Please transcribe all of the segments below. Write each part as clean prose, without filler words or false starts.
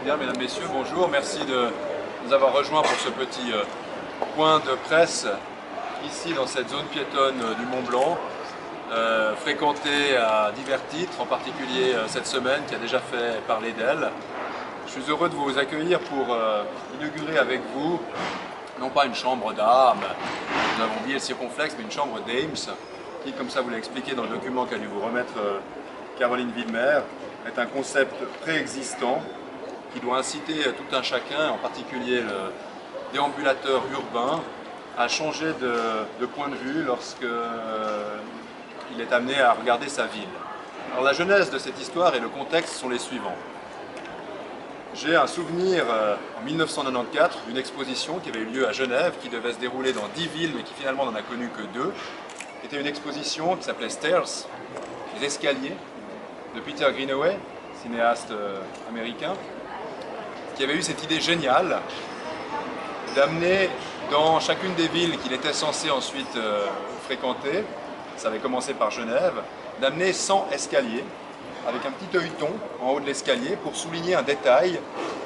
bien, mesdames, messieurs, bonjour. Merci de nous avoir rejoints pour ce petit point de presse ici dans cette zone piétonne du Mont Blanc, fréquentée à divers titres, en particulier cette semaine qui a déjà fait parler d'elle. Je suis heureux de vous accueillir pour inaugurer avec vous, non pas une chambre d'armes, nous avons oublié le circonflexe, mais une chambre d'Ames, qui, comme ça vous l'a expliqué dans le document qu'a dû vous remettre Caroline Villemer, est un concept préexistant qui doit inciter tout un chacun, en particulier le déambulateur urbain, à changer de point de vue lorsqu'il est amené à regarder sa ville. Alors la genèse de cette histoire et le contexte sont les suivants. J'ai un souvenir en 1994 d'une exposition qui avait eu lieu à Genève, qui devait se dérouler dans 10 villes, mais qui finalement n'en a connu que 2. C'était une exposition qui s'appelait Stairs, les escaliers, de Peter Greenaway, cinéaste américain, qui avait eu cette idée géniale d'amener dans chacune des villes qu'il était censé ensuite fréquenter, ça avait commencé par Genève, d'amener 100 escaliers avec un petit œilleton en haut de l'escalier pour souligner un détail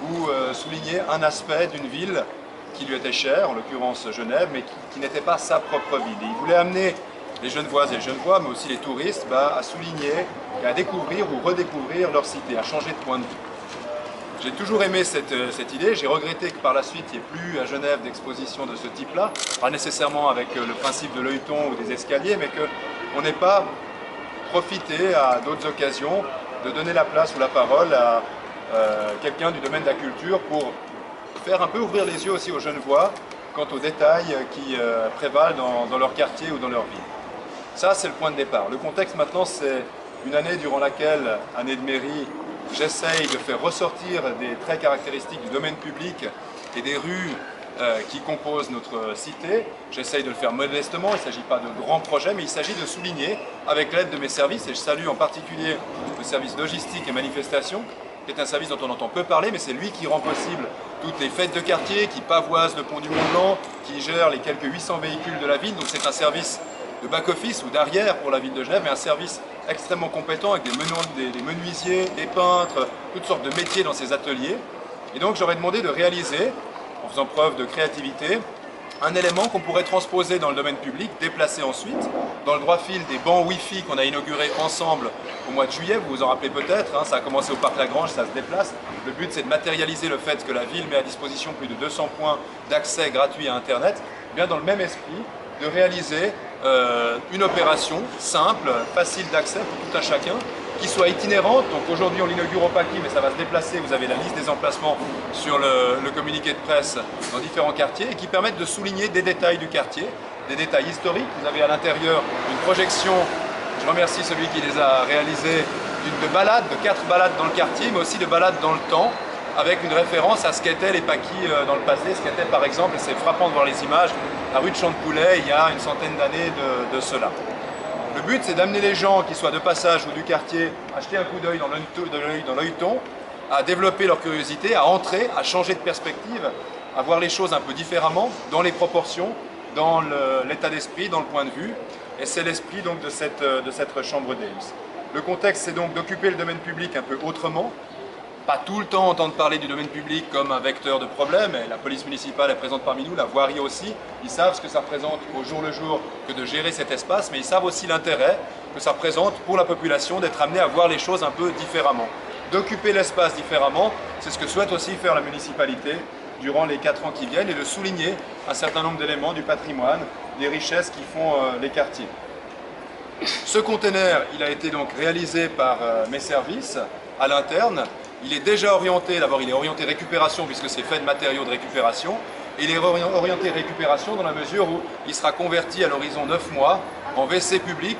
ou souligner un aspect d'une ville qui lui était chère, en l'occurrence Genève, mais qui n'était pas sa propre ville. Et il voulait amener les Genevoises et les Genevois, mais aussi les touristes, à souligner et à découvrir ou redécouvrir leur cité, à changer de point de vue. J'ai toujours aimé cette idée, j'ai regretté que par la suite il n'y ait plus à Genève d'exposition de ce type-là, pas nécessairement avec le principe de l'œilleton ou des escaliers, mais qu'on n'ait pas profité à d'autres occasions de donner la place ou la parole à quelqu'un du domaine de la culture pour faire un peu ouvrir les yeux aussi aux Genevois quant aux détails qui prévalent dans leur quartier ou dans leur ville. Ça, c'est le point de départ. Le contexte maintenant, c'est une année durant laquelle, année de mairie, j'essaye de faire ressortir des traits caractéristiques du domaine public et des rues qui composent notre cité. J'essaye de le faire modestement, il ne s'agit pas de grands projets, mais il s'agit de souligner, avec l'aide de mes services, et je salue en particulier le service logistique et manifestation, qui est un service dont on entend peu parler, mais c'est lui qui rend possible toutes les fêtes de quartier, qui pavoise le pont du Mont Blanc, qui gère les quelques 800 véhicules de la ville. Donc c'est un service de back-office ou d'arrière pour la ville de Genève, mais un service extrêmement compétent avec des menuisiers, des peintres, toutes sortes de métiers dans ces ateliers. Et donc j'aurais demandé de réaliser, en faisant preuve de créativité, un élément qu'on pourrait transposer dans le domaine public, déplacer ensuite, dans le droit fil des bancs Wi-Fi qu'on a inaugurés ensemble au mois de juillet, vous vous en rappelez peut-être, ça a commencé au Parc Lagrange, ça se déplace. Le but c'est de matérialiser le fait que la ville met à disposition plus de 200 points d'accès gratuit à Internet, bien dans le même esprit de réaliser une opération simple, facile d'accès pour tout un chacun, qui soit itinérante. Donc aujourd'hui on l'inaugure au Paquis, mais ça va se déplacer, vous avez la liste des emplacements sur le communiqué de presse dans différents quartiers, et qui permettent de souligner des détails du quartier, des détails historiques. Vous avez à l'intérieur une projection, je remercie celui qui les a réalisés, de balades, de 4 balades dans le quartier, mais aussi de balades dans le temps, avec une référence à ce qu'étaient les Paquis dans le passé, ce qu'était par exemple, et c'est frappant de voir les images, la rue de Champ de Poulet il y a une centaine d'années de cela. Le but c'est d'amener les gens qui soient de passage ou du quartier à jeter un coup d'œil dans l'œilleton, à développer leur curiosité, à entrer, à changer de perspective, à voir les choses un peu différemment, dans les proportions, dans l'état d'esprit, dans le point de vue. Et c'est l'esprit donc de cette chambre d'Ames. Le contexte c'est donc d'occuper le domaine public un peu autrement, pas tout le temps entendre parler du domaine public comme un vecteur de problème, et la police municipale est présente parmi nous, la voirie aussi, ils savent ce que ça représente au jour le jour que de gérer cet espace, mais ils savent aussi l'intérêt que ça représente pour la population d'être amené à voir les choses un peu différemment. D'occuper l'espace différemment, c'est ce que souhaite aussi faire la municipalité durant les 4 ans qui viennent, et de souligner un certain nombre d'éléments du patrimoine, des richesses qui font les quartiers. Ce container, il a été donc réalisé par mes services à l'interne. Il est déjà orienté, d'abord il est orienté récupération puisque c'est fait de matériaux de récupération, et il est orienté récupération dans la mesure où il sera converti à l'horizon 9 mois en WC public.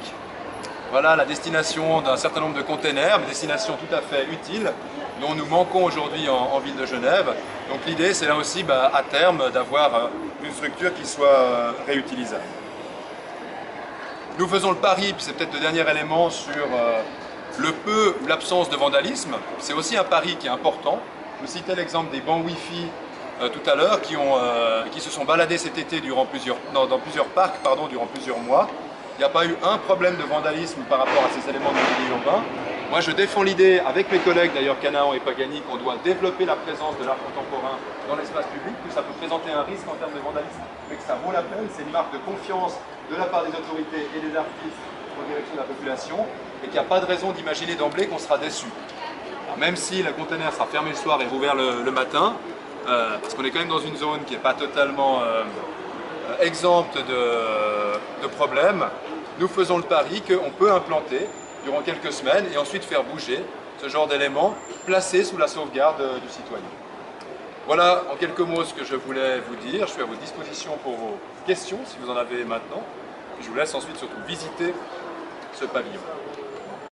Voilà la destination d'un certain nombre de containers, une destination tout à fait utile dont nous manquons aujourd'hui en ville de Genève. Donc l'idée c'est là aussi à terme d'avoir une structure qui soit réutilisable. Nous faisons le pari, puis c'est peut-être le dernier élément sur le peu ou l'absence de vandalisme. C'est aussi un pari qui est important. Je citais l'exemple des bancs Wi-Fi tout à l'heure qui se sont baladés cet été dans plusieurs parcs durant plusieurs mois. Il n'y a pas eu un problème de vandalisme par rapport à ces éléments de mobilier urbain. Moi, je défends l'idée, avec mes collègues d'ailleurs, Canaan et Pagani, qu'on doit développer la présence de l'art contemporain dans l'espace public, que ça peut présenter un risque en termes de vandalisme, mais que ça vaut la peine. C'est une marque de confiance de la part des autorités et des artistes en direction de la population, et qu'il n'y a pas de raison d'imaginer d'emblée qu'on sera déçu. Alors, même si le conteneur sera fermé le soir et rouvert le matin, parce qu'on est quand même dans une zone qui n'est pas totalement exempte de problèmes, nous faisons le pari qu'on peut implanter durant quelques semaines et ensuite faire bouger ce genre d'éléments placés sous la sauvegarde du citoyen. Voilà en quelques mots ce que je voulais vous dire. Je suis à votre disposition pour vos questions si vous en avez maintenant. Je vous laisse ensuite surtout visiter ce pavillon.